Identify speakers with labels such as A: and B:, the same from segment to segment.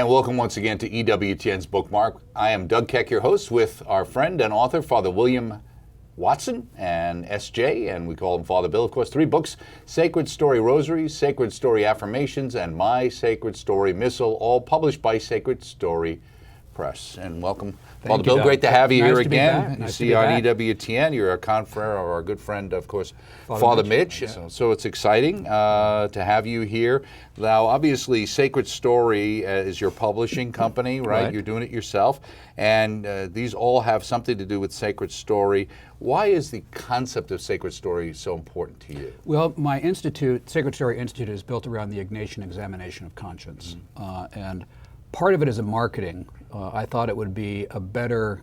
A: And welcome once again to EWTN's Bookmark. I am Doug Keck, your host, with our friend and author, Father William Watson and S.J., and we call him Father Bill. Of course, 3 books: Sacred Story Rosary, Sacred Story Affirmations, and My Sacred Story Missal, all published by Sacred Story Press. And welcome, Father Bill. Great to have you here again. You see on EWTN, you're a confrere of our good friend, of course, Father Mitch. Yeah. So it's exciting to have you here. Now, obviously, Sacred Story is your publishing company, right? You're doing it yourself. And these all have something to do with Sacred Story. Why is the concept of Sacred Story so important to you?
B: Well, my institute, Sacred Story Institute, is built around the Ignatian examination of conscience. And part of it is a marketing. I thought it would be a better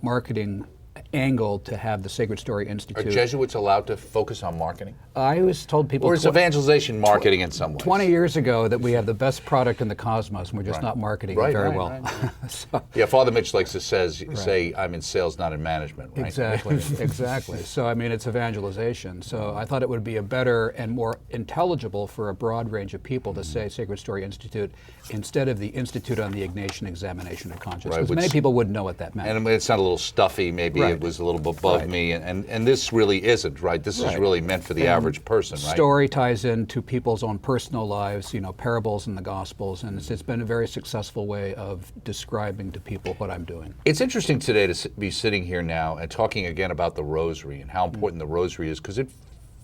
B: marketing angle to have the Sacred Story Institute.
A: Are Jesuits allowed to focus on marketing?
B: I always told people...
A: Or is evangelization marketing in some ways?
B: 20 years ago that we have the best product in the cosmos and we're just not marketing it very well.
A: So, yeah, Father Mitch likes to say, I'm in sales, not in management, right?
B: Exactly, exactly. So, I mean, it's evangelization. So I thought it would be a better and more intelligible for a broad range of people to say Sacred Story Institute instead of the Institute on the Ignatian Examination of Conscience. Because many people wouldn't know what that meant.
A: And it's not a little stuffy, maybe it was a little above me, and this really isn't, right? This is really meant for the average person, right?
B: Story ties into people's own personal lives, you know, parables in the Gospels, and it's been a very successful way of describing to people what I'm doing.
A: It's interesting today to be sitting here now and talking again about the Rosary and how important the Rosary is, because it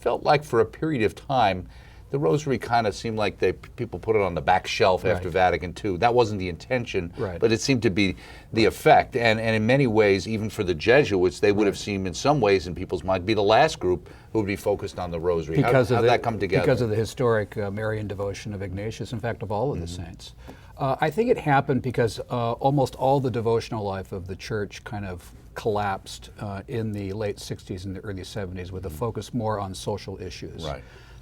A: felt like for a period of time the Rosary kind of seemed like people put it on the back shelf after Vatican II. That wasn't the intention, but it seemed to be the effect. And in many ways, even for the Jesuits, they would have seemed in some ways in people's mind be the last group who would be focused on the Rosary. How did that come together?
B: Because of the historic Marian devotion of Ignatius, in fact, of all of the saints. I think it happened because almost all the devotional life of the Church kind of collapsed in the late 60s and the early 70s with a focus more on social issues.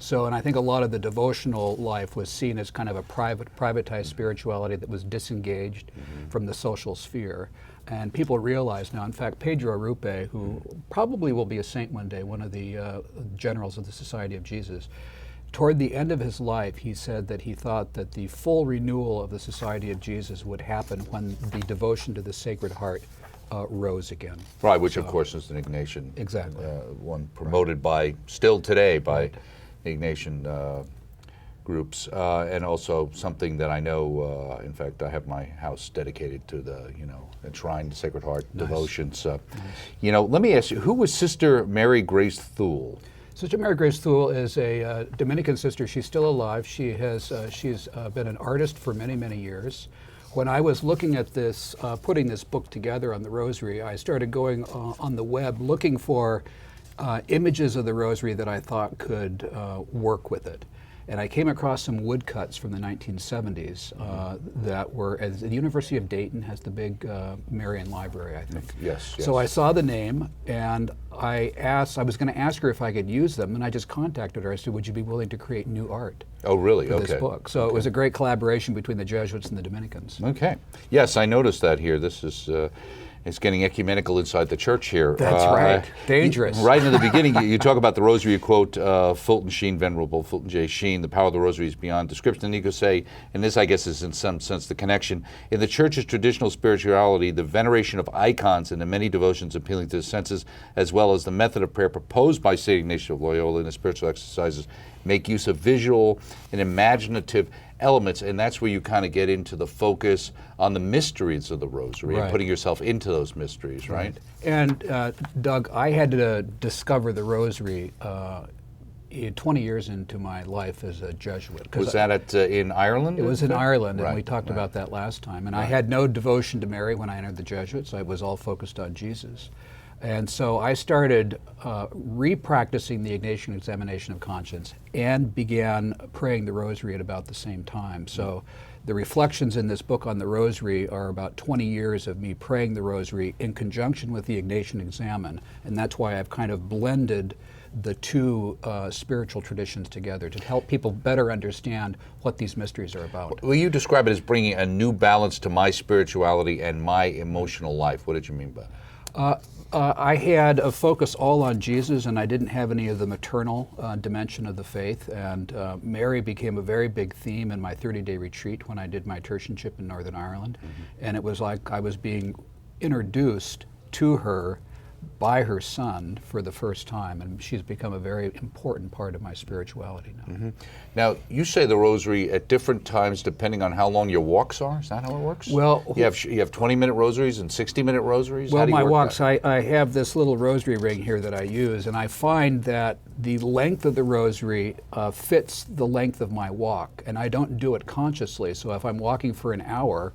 B: So, and I think a lot of the devotional life was seen as kind of a privatized spirituality that was disengaged from the social sphere. And people realize now, in fact, Pedro Arrupe, who probably will be a saint one day, one of the generals of the Society of Jesus, toward the end of his life, he said that he thought that the full renewal of the Society of Jesus would happen when the devotion to the Sacred Heart rose again.
A: Right, which of course is an Ignatian one promoted by, still today, by Ignatian groups, and also something that I know, in fact, I have my house dedicated to the, enshrined Sacred Heart devotions. You know, let me ask you, who was Sister Mary Grace Thule?
B: Sister Mary Grace Thule is a Dominican sister. She's still alive. She has she's been an artist for many, many years. When I was looking at this, putting this book together on the Rosary, I started going on the web looking for images of the Rosary that I thought could work with it. And I came across some woodcuts from the 1970s that were, as the University of Dayton has the big Marian library, I think.
A: Yes.
B: So I saw the name, and I was going to ask her if I could use them, and I just contacted her. I said, would you be willing to create new art?
A: Oh, really?
B: For this book. So it was a great collaboration between the Jesuits and the Dominicans.
A: Okay. Yes, I noticed that here. This is... it's getting ecumenical inside the church here.
B: That's right. Dangerous.
A: Right in the beginning, you talk about the Rosary, you quote Fulton Sheen, Venerable Fulton J. Sheen, the power of the Rosary is beyond description. And you could say, and this I guess is in some sense the connection, in the Church's traditional spirituality, the veneration of icons and the many devotions appealing to the senses, as well as the method of prayer proposed by St. Ignatius of Loyola in his spiritual exercises, make use of visual and imaginative elements, and that's where you kind of get into the focus on the mysteries of the Rosary and putting yourself into those mysteries, right?
B: And Doug, I had to discover the Rosary 20 years into my life as a Jesuit.
A: Was that in Ireland?
B: It was in Ireland, and we talked about that last time. And I had no devotion to Mary when I entered the Jesuits. I was all focused on Jesus. And so I started re-practicing the Ignatian examination of conscience and began praying the Rosary at about the same time. So the reflections in this book on the Rosary are about 20 years of me praying the Rosary in conjunction with the Ignatian Examen, and that's why I've kind of blended the two spiritual traditions together to help people better understand what these mysteries are about.
A: Well, you describe it as bringing a new balance to my spirituality and my emotional life. What did you mean by that?
B: I had a focus all on Jesus, and I didn't have any of the maternal dimension of the faith. And Mary became a very big theme in my 30-day retreat when I did my tertianship in Northern Ireland. And it was like I was being introduced to her by her son for the first time, and she's become a very important part of my spirituality now.
A: Now, you say the rosary at different times depending on how long your walks are. Is that how it works?
B: Well,
A: you have 20-minute rosaries and 60-minute rosaries?
B: Well,
A: How do you
B: my
A: work
B: walks,
A: that?
B: I have this little rosary ring here that I use, and I find that the length of the rosary fits the length of my walk, and I don't do it consciously. So if I'm walking for an hour,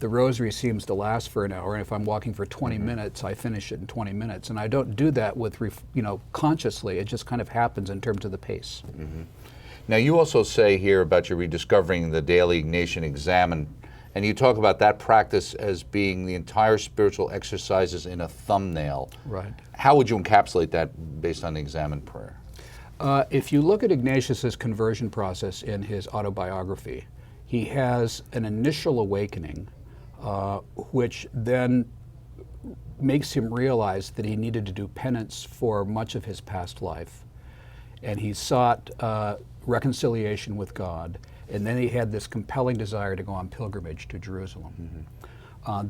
B: the rosary seems to last for an hour, and if I'm walking for 20 minutes, I finish it in 20 minutes. And I don't do that with, consciously. It just kind of happens in terms of the pace.
A: Now, you also say here about your rediscovering the daily Ignatian examen, and you talk about that practice as being the entire spiritual exercises in a thumbnail.
B: Right.
A: How would you encapsulate that based on the examen prayer?
B: If you look at Ignatius's conversion process in his autobiography, he has an initial awakening, which then makes him realize that he needed to do penance for much of his past life. And he sought reconciliation with God, and then he had this compelling desire to go on pilgrimage to Jerusalem.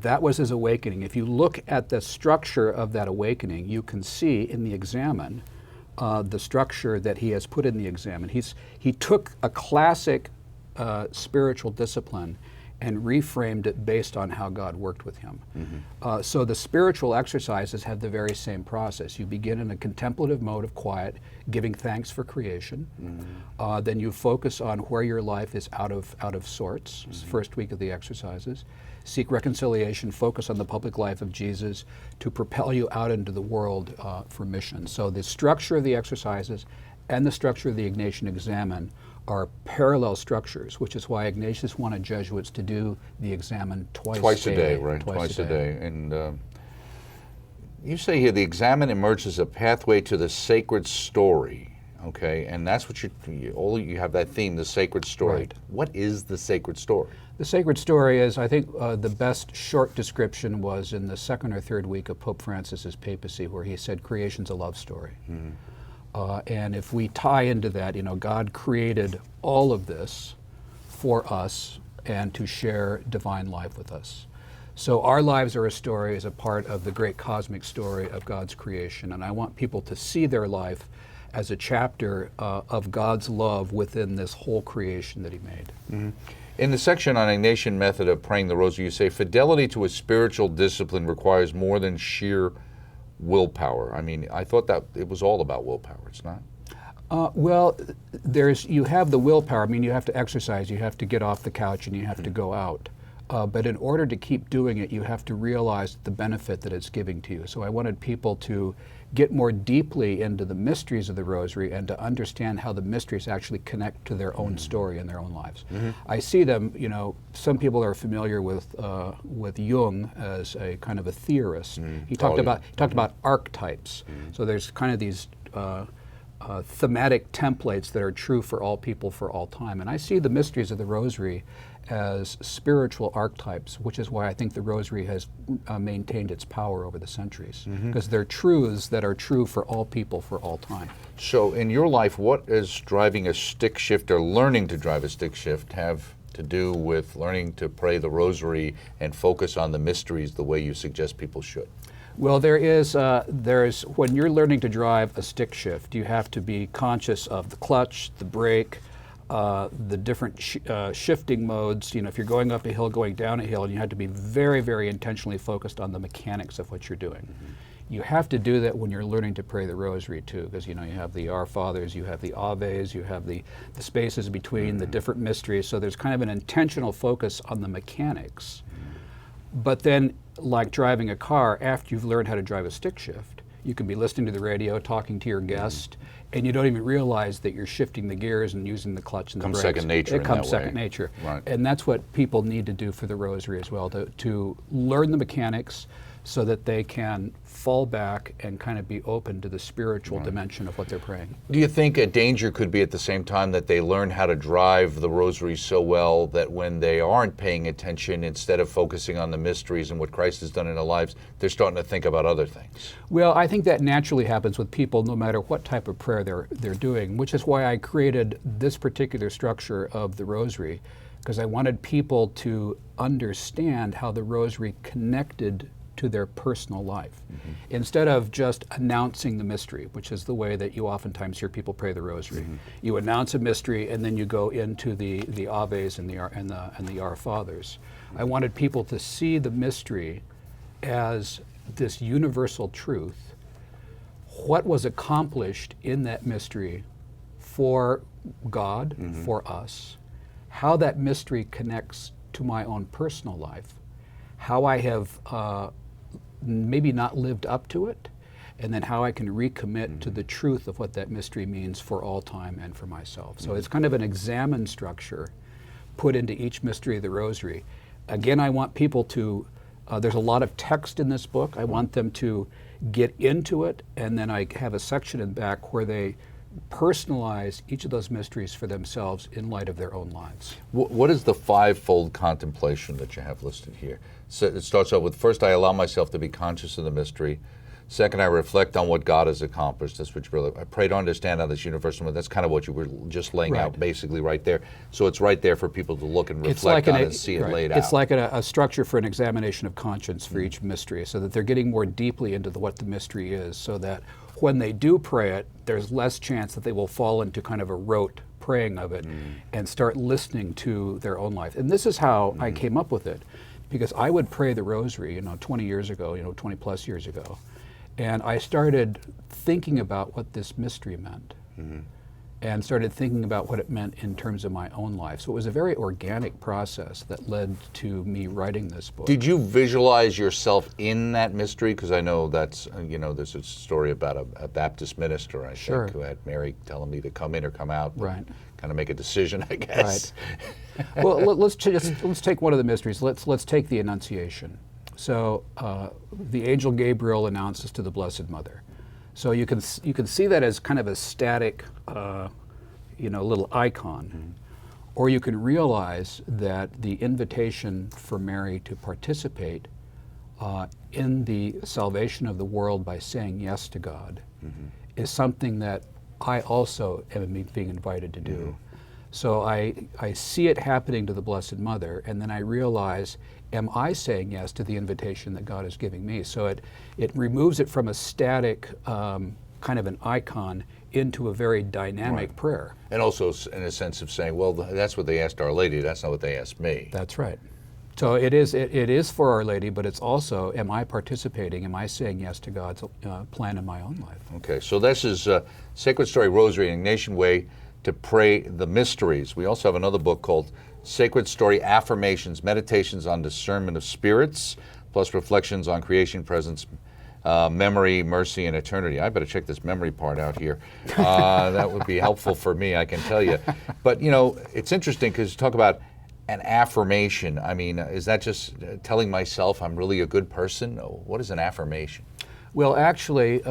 B: That was his awakening. If you look at the structure of that awakening, you can see in the examen the structure that he has put in the examen. He took a classic spiritual discipline and reframed it based on how God worked with him. So the spiritual exercises have the very same process. You begin in a contemplative mode of quiet, giving thanks for creation. Then you focus on where your life is out of sorts, first week of the exercises. Seek reconciliation, focus on the public life of Jesus to propel you out into the world for mission. So the structure of the exercises and the structure of the Ignatian examen are parallel structures, which is why Ignatius wanted Jesuits to do the examen twice
A: a day, right? Twice a day. And you say here the examen emerges as a pathway to the sacred story, okay? And that's what you have that theme, the sacred story.
B: Right.
A: What is the sacred story?
B: The sacred story is, I think, the best short description was in the second or third week of Pope Francis's papacy, where he said creation's a love story. And if we tie into that, God created all of this for us and to share divine life with us. So our lives are a story as a part of the great cosmic story of God's creation. And I want people to see their life as a chapter of God's love within this whole creation that he made.
A: In the section on Ignatian method of praying the Rosary, you say, fidelity to a spiritual discipline requires more than sheer willpower. I mean, I thought that it was all about willpower. It's not?
B: Well, you have the willpower. I mean, you have to exercise, you have to get off the couch, and you have to go out. But in order to keep doing it, you have to realize the benefit that it's giving to you. So I wanted people to get more deeply into the mysteries of the Rosary and to understand how the mysteries actually connect to their own story and their own lives. I see them, some people are familiar with Jung as a kind of a theorist. He talked about archetypes. So there's kind of these thematic templates that are true for all people for all time. And I see the mysteries of the Rosary as spiritual archetypes, which is why I think the Rosary has maintained its power over the centuries, because they're truths that are true for all people for all time.
A: So in your life, what is driving a stick shift or learning to drive a stick shift have to do with learning to pray the Rosary and focus on the mysteries the way you suggest people should?
B: Well, there's when you're learning to drive a stick shift, you have to be conscious of the clutch, the brake, the different shifting modes. If you're going up a hill, going down a hill, and you have to be very, very intentionally focused on the mechanics of what you're doing. You have to do that when you're learning to pray the Rosary too, because you have the Our Fathers, you have the Aves, you have the spaces between the different mysteries. So there's kind of an intentional focus on the mechanics. But then, like driving a car, after you've learned how to drive a stick shift, you can be listening to the radio, talking to your guest, and you don't even realize that you're shifting the gears and using the clutch and the brakes.
A: Second nature.
B: It comes second nature.
A: Right.
B: And that's what people need to do for the Rosary as well, to learn the mechanics, so that they can fall back and kind of be open to the spiritual dimension of what they're praying.
A: Do you think a danger could be at the same time that they learn how to drive the rosary so well that when they aren't paying attention, instead of focusing on the mysteries and what Christ has done in their lives, they're starting to think about other things?
B: Well, I think that naturally happens with people no matter what type of prayer they're doing, which is why I created this particular structure of the rosary, because I wanted people to understand how the rosary connected to their personal life. Instead of just announcing the mystery, which is the way that you oftentimes hear people pray the rosary. You announce a mystery and then you go into the Aves and the Our Fathers. I wanted people to see the mystery as this universal truth, what was accomplished in that mystery for God, for us, how that mystery connects to my own personal life, how I have maybe not lived up to it, and then how I can recommit to the truth of what that mystery means for all time and for myself. So it's kind of an examine structure put into each mystery of the rosary. Again, I want people to, there's a lot of text in this book. I want them to get into it, and then I have a section in back where they personalize each of those mysteries for themselves in light of their own lives.
A: What is the fivefold contemplation that you have listed here? So it starts out with, first, I allow myself to be conscious of the mystery. Second, I reflect on what God has accomplished. That's what really, I pray to understand how this universal, that's kind of what you were just laying out basically right there. So it's right there for people to look and reflect on and see it laid out.
B: It's like a structure for an examination of conscience for each mystery, so that they're getting more deeply into what the mystery is, so that when they do pray it, there's less chance that they will fall into kind of a rote praying of it and start listening to their own life. And this is how I came up with it, because I would pray the rosary, 20 years ago, 20 plus years ago, and I started thinking about what this mystery meant. And started thinking about what it meant in terms of my own life. So it was a very organic process that led to me writing this book.
A: Did you visualize yourself in that mystery? Because I know that's, there's a story about a Baptist minister, I think, who had Mary telling me to come in or come out.
B: Right.
A: Kind of make a decision, I guess.
B: Right. Well, let's take one of the mysteries. Let's take the Annunciation. So the angel Gabriel announces to the Blessed Mother. So you can see that as kind of a static, little icon, or you can realize that the invitation for Mary to participate in the salvation of the world by saying yes to God is something that I also am being invited to do. So I see it happening to the Blessed Mother, and then I realize, am I saying yes to the invitation that God is giving me? So it removes it from a static kind of an icon into a very dynamic prayer.
A: And also in a sense of saying, well, that's what they asked Our Lady, that's not what they asked me.
B: That's right. So it is for Our Lady, but it's also, am I participating? Am I saying yes to God's plan in my own life?
A: Okay, so this is Sacred Story Rosary, an Ignatian way to pray the mysteries. We also have another book called Sacred Story Affirmations, Meditations on Discernment of Spirits, plus reflections on creation, presence, memory, mercy, and eternity. I better check this memory part out here. That would be helpful for me, I can tell you. But, it's interesting because you talk about an affirmation. I mean, is that just telling myself I'm really a good person? What is an affirmation?
B: Well, actually,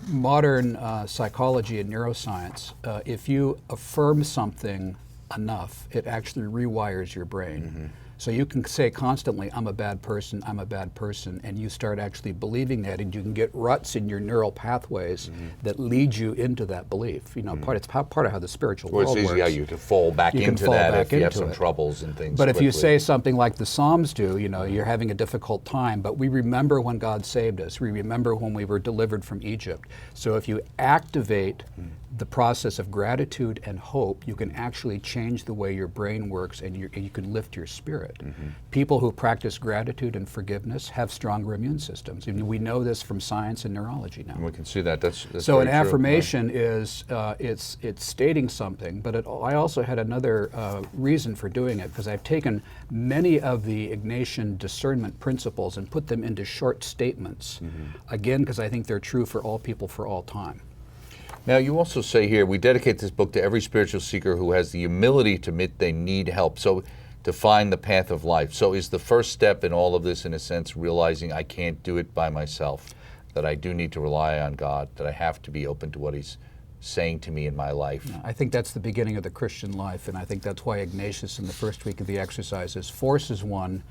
B: modern psychology and neuroscience, if you affirm something enough, it actually rewires your brain. So you can say constantly, I'm a bad person, and you start actually believing that, and you can get ruts in your neural pathways that lead you into that belief. It's part of how the spiritual world works.
A: It's easy how you can fall back into that if you have some troubles and things.
B: But if you say something like the Psalms do, you're having a difficult time, but we remember when God saved us. We remember when we were delivered from Egypt. So if you activate the process of gratitude and hope, you can actually change the way your brain works, and you can lift your spirit. People who practice gratitude and forgiveness have stronger immune systems. We know this from science and neurology now.
A: And we can see that. That's
B: so an
A: very true.
B: affirmation is it's stating something, but I also had another reason for doing it, because I've taken many of the Ignatian discernment principles and put them into short statements. Again, because I think they're true for all people for all time.
A: Now, you also say here, we dedicate this book to every spiritual seeker who has the humility to admit they need help. So to find the path of life. So is the first step in all of this, in a sense, realizing I can't do it by myself, that I do need to rely on God, that I have to be open to what He's saying to me in my life?
B: I think that's the beginning of the Christian life, and I think that's why Ignatius in the first week of the exercises forces one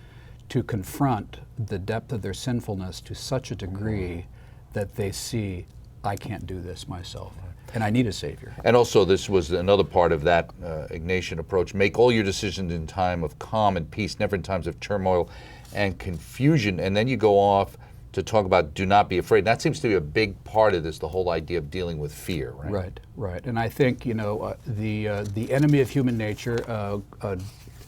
B: to confront the depth of their sinfulness to such a degree that they see, I can't do this myself, and I need a Savior.
A: And also, this was another part of that Ignatian approach. Make all your decisions in time of calm and peace, never in times of turmoil and confusion. And then you go off to talk about do not be afraid. That seems to be a big part of this, the whole idea of dealing with fear, right?
B: Right, right. And I think, the enemy of human nature,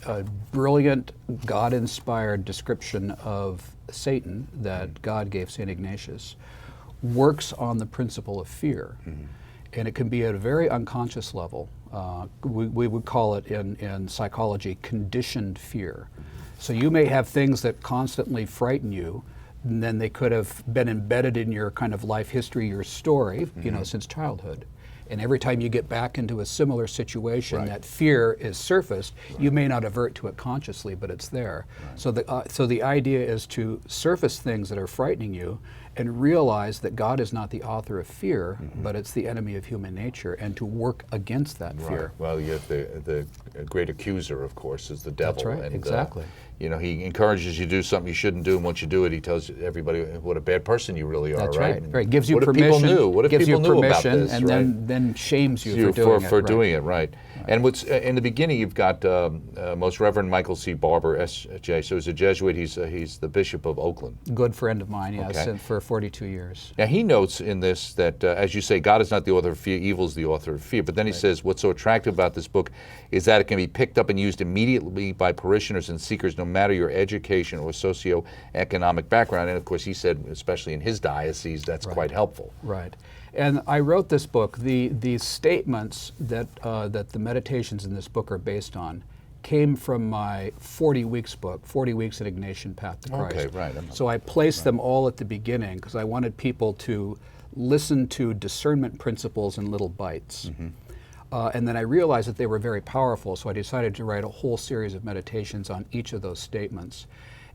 B: a brilliant God-inspired description of Satan that God gave St. Ignatius, works on the principle of fear. And it can be at a very unconscious level. We would call it in psychology conditioned fear. So you may have things that constantly frighten you, and then they could have been embedded in your kind of life history, your story, since childhood. And every time you get back into a similar situation, that fear is surfaced. You may not avert to it consciously, but it's there. So the idea is to surface things that are frightening you and realize that God is not the author of fear, but it's the enemy of human nature, and to work against that fear.
A: Well, you have the great accuser, of course, is the devil.
B: That's right,
A: and,
B: exactly.
A: He encourages you to do something you shouldn't do, and once you do it, he tells everybody what a bad person you really are,
B: That's
A: right?
B: right, right. Gives you
A: what
B: permission.
A: If people knew? What if
B: gives
A: people
B: you
A: knew about
B: permission,
A: this,
B: and
A: right?
B: then shames you for doing it.
A: Right. And what's in the beginning, you've got Most Reverend Michael C. Barber, S.J. So he's a Jesuit. He's the Bishop of Oakland.
B: Good friend of mine, yes,
A: Okay.
B: for 42 years.
A: Now he notes in this that, as you say, God is not the author of fear, evil is the author of fear. But then he says, what's so attractive about this book is that it can be picked up and used immediately by parishioners and seekers, no matter your education or socioeconomic background. And of course, he said, especially in his diocese, that's quite helpful.
B: Right. And I wrote this book. The statements that the meditations in this book are based on came from my 40 Weeks book, 40 Weeks an Ignatian Path to Christ.
A: Okay, right.
B: So I placed them all at the beginning because I wanted people to listen to discernment principles in little bites. And then I realized that they were very powerful, so I decided to write a whole series of meditations on each of those statements.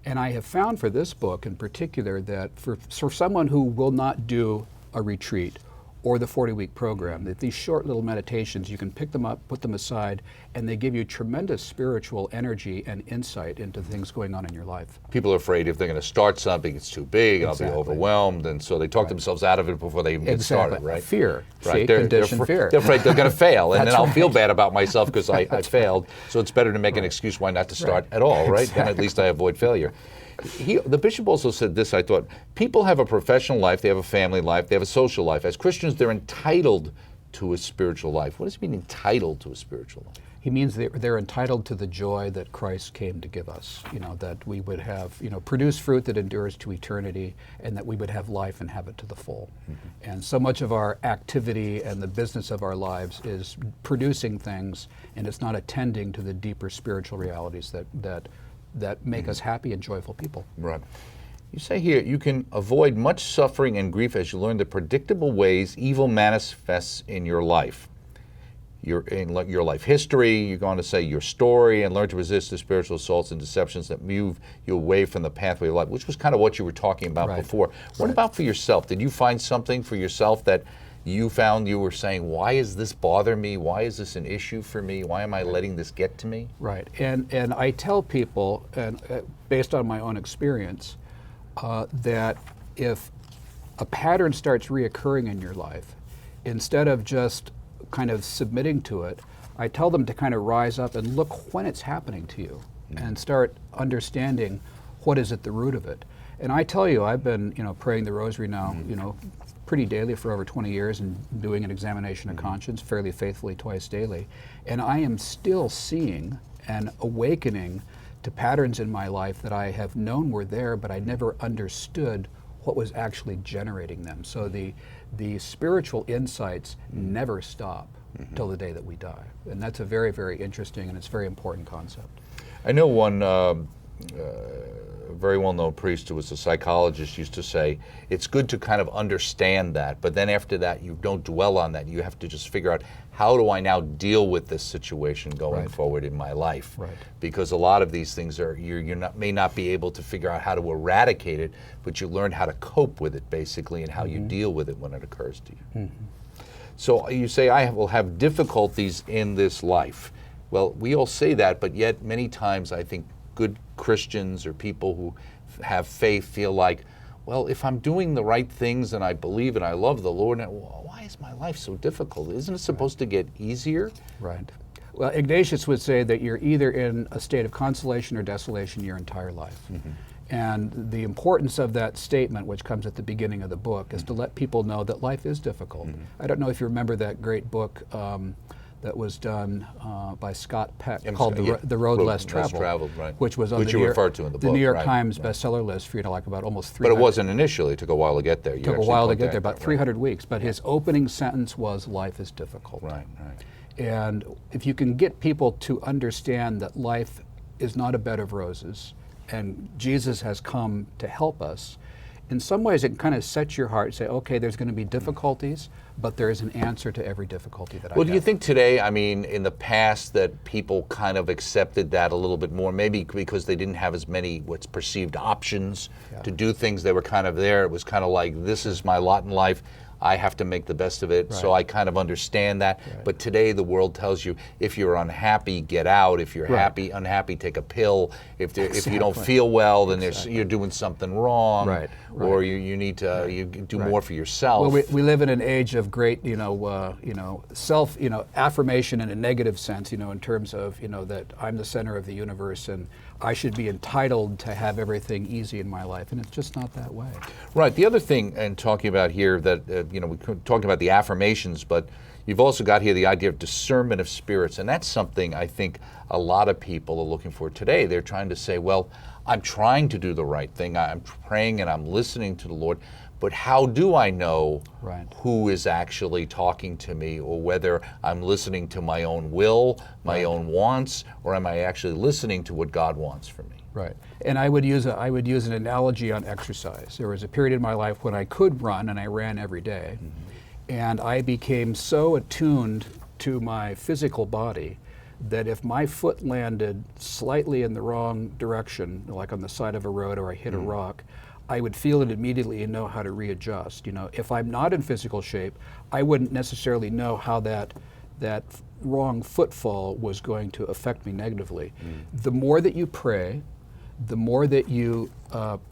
B: And I have found for this book in particular that for someone who will not do a retreat or the 40-week program, that these short little meditations, you can pick them up, put them aside, and they give you tremendous spiritual energy and insight into things going on in your life.
A: People are afraid if they're going to start something, it's too big, I'll be overwhelmed, and so they talk themselves out of it before they even get started, right?
B: Fear.
A: Right.
B: Conditioned fear.
A: They're afraid they're going to fail, and then I'll feel
B: right.
A: bad about myself because I failed. So it's better to make an excuse why not to start at all, right? Then at least I avoid failure. The bishop also said this, I thought, people have a professional life, they have a family life, they have a social life. As Christians, they're entitled to a spiritual life. What does it mean, entitled to a spiritual life?
B: He means they're entitled to the joy that Christ came to give us, that we would have, produce fruit that endures to eternity, and that we would have life and have it to the full. And so much of our activity and the business of our lives is producing things, and it's not attending to the deeper spiritual realities that make us happy and joyful people.
A: Right. You say here, you can avoid much suffering and grief as you learn the predictable ways evil manifests in your life. Your life history, you're going to say your story, and learn to resist the spiritual assaults and deceptions that move you away from the pathway of life, which was kind of what you were talking about before. What about for yourself? Did you find something for yourself that you found you were saying, why is this bother me? Why is this an issue for me? Why am I letting this get to me?
B: Right. And I tell people, and based on my own experience, that if a pattern starts reoccurring in your life, instead of just kind of submitting to it, I tell them to kind of rise up and look when it's happening to you and start understanding what is at the root of it. And I tell you, I've been praying the Rosary now, pretty daily for over 20 years and doing an examination of conscience fairly faithfully twice daily. And I am still seeing and awakening to patterns in my life that I have known were there, but I never understood what was actually generating them. So the spiritual insights never stop till the day that we die. And that's a very, very interesting and it's a very important concept.
A: I know one very well-known priest who was a psychologist used to say, it's good to kind of understand that, but then after that you don't dwell on that. You have to just figure out, how do I now deal with this situation going forward in my life?
B: Right.
A: Because a lot of these things are, may not be able to figure out how to eradicate it, but you learn how to cope with it basically, and how you deal with it when it occurs to you. So you say, I will have difficulties in this life. Well, we all say that, but yet many times I think good Christians or people who have faith feel like, well, if I'm doing the right things and I believe and I love the Lord, why is my life so difficult? Isn't it supposed to get easier?
B: Right. Well, Ignatius would say that you're either in a state of consolation or desolation your entire life. And the importance of that statement, which comes at the beginning of the book, is to let people know that life is difficult. I don't know if you remember that great book that was done by Scott Peck called The Road Less Traveled, which was on
A: you referred to in the book,
B: New York Times bestseller list for, like about almost 300.
A: But it wasn't initially. It took a while to get there.
B: It took a while to get there, about 300 weeks. But his opening sentence was, life is difficult.
A: Right.
B: And if you can get people to understand that life is not a bed of roses, and Jesus has come to help us, in some ways it kind of sets your heart, say, okay, there's going to be difficulties, but there is an answer to every difficulty that I have.
A: Well, do you think today, I mean, in the past, that people kind of accepted that a little bit more, maybe because they didn't have as many what's perceived options to do things? They were kind of there. It was kind of like, this is my lot in life. I have to make the best of it, so I kind of understand that. But today the world tells you, if you're unhappy, get out. If you're unhappy, take a pill. If you don't feel well, then you're doing something wrong, or you need to do more for yourself.
B: Well, we live in an age of great, self, affirmation in a negative sense, in terms of, that I'm the center of the universe and I should be entitled to have everything easy in my life, and it's just not that way.
A: Right. The other thing, and talking about here that, we're talking about the affirmations, but you've also got here the idea of discernment of spirits, and that's something I think a lot of people are looking for today. They're trying to say, well, I'm trying to do the right thing, I'm praying and I'm listening to the Lord, but how do I know who is actually talking to me, or whether I'm listening to my own will, my own wants, or am I actually listening to what God wants for me?
B: Right. And I would use an analogy on exercise. There was a period in my life when I could run, and I ran every day. And I became so attuned to my physical body that if my foot landed slightly in the wrong direction, like on the side of a road or I hit a rock, I would feel it immediately and know how to readjust. If I'm not in physical shape, I wouldn't necessarily know how that wrong footfall was going to affect me negatively. The more that you pray, the more that you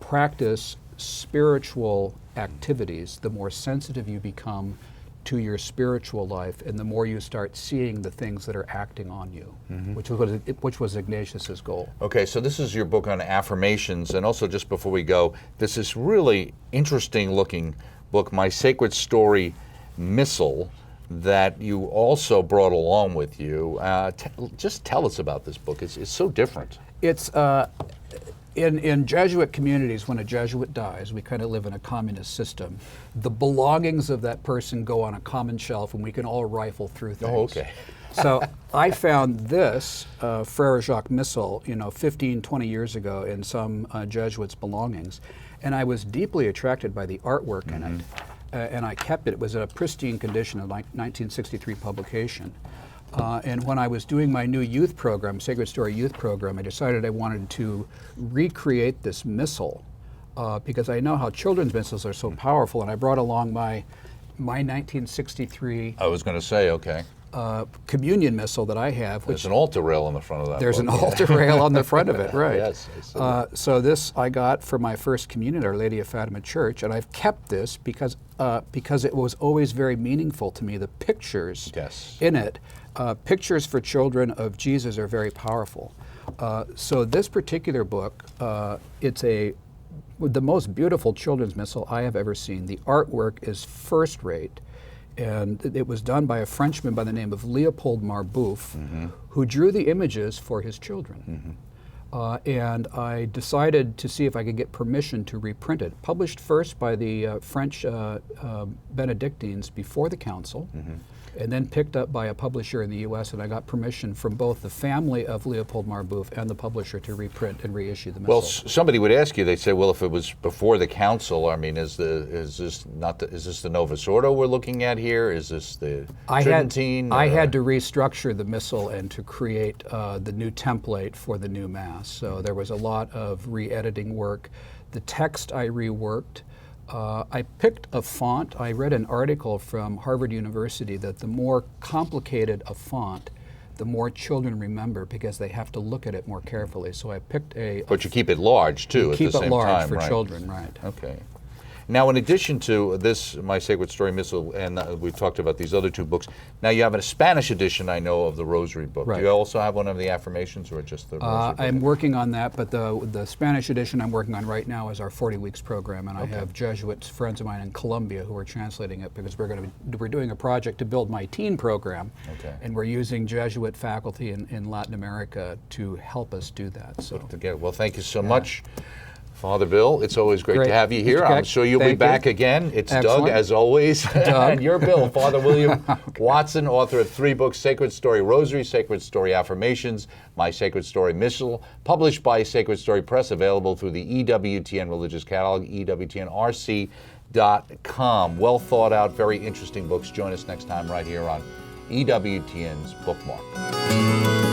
B: practice spiritual activities, the more sensitive you become to your spiritual life, and the more you start seeing the things that are acting on you, which was Ignatius's goal.
A: Okay, so this is your book on affirmations, and also just before we go, this is really interesting looking book, My Sacred Story Missal, that you also brought along with you. Just tell us about this book. It's so different.
B: It's in Jesuit communities, when a Jesuit dies, we kind of live in a communist system. The belongings of that person go on a common shelf, and we can all rifle through things.
A: Oh, okay.
B: So I found this, Frere Jacques Missal, 15, 20 years ago in some Jesuits' belongings, and I was deeply attracted by the artwork in it, and I kept it. It was a pristine condition, a 1963 publication. And when I was doing my new youth program, Sacred Story Youth Program, I decided I wanted to recreate this missal because I know how children's missals are so powerful, and I brought along my 1963
A: I was going to say, okay.
B: Communion missal that I have.
A: There's an altar rail on the front of that.
B: There's an altar rail on the front of it, right.
A: Yes.
B: So this I got for my first communion at Our Lady of Fatima Church, and I've kept this because it was always very meaningful to me. The pictures in it, pictures for children of Jesus are very powerful. So this particular book, it's the most beautiful children's missal I have ever seen. The artwork is first rate. And it was done by a Frenchman by the name of Leopold Marbouf, who drew the images for his children. And I decided to see if I could get permission to reprint it. Published first by the French Benedictines before the council, and then picked up by a publisher in the U.S., and I got permission from both the family of Leopold Marbouf and the publisher to reprint and reissue the Missal.
A: Well, somebody would ask you, they'd say, well, if it was before the council, I mean, is this the Novus Ordo we're looking at here? Is this the Tridentine?
B: I had to restructure the Missal and to create the new template for the new Mass. So there was a lot of re-editing work. The text I reworked. I picked a font. I read an article from Harvard University that the more complicated a font, the more children remember because they have to look at it more carefully. So I picked
A: But you keep it large too at the same time.
B: Keep it large for
A: right?
B: children, right.
A: Okay. Now, in addition to this, My Sacred Story Missal, and we've talked about these other two books, now you have a Spanish edition, I know, of the Rosary book.
B: Right.
A: Do you also have one of the Affirmations, or just the Rosary book?
B: I'm working on that, but the Spanish edition I'm working on right now is our 40 Weeks program, and I have Jesuit friends of mine in Colombia who are translating it because we're doing a project to build my teen program, and we're using Jesuit faculty in Latin America to help us do that. So,
A: well, thank you so much. Father Bill, it's always great to have you here.
B: Keck,
A: I'm sure you'll be back again. It's
B: Excellent.
A: Doug, as always. And you're Bill, Father William Watson, author of 3 books, Sacred Story Rosary, Sacred Story Affirmations, My Sacred Story Missal, published by Sacred Story Press, available through the EWTN Religious Catalog, EWTNRC.com. Well thought out, very interesting books. Join us next time right here on EWTN's Bookmark.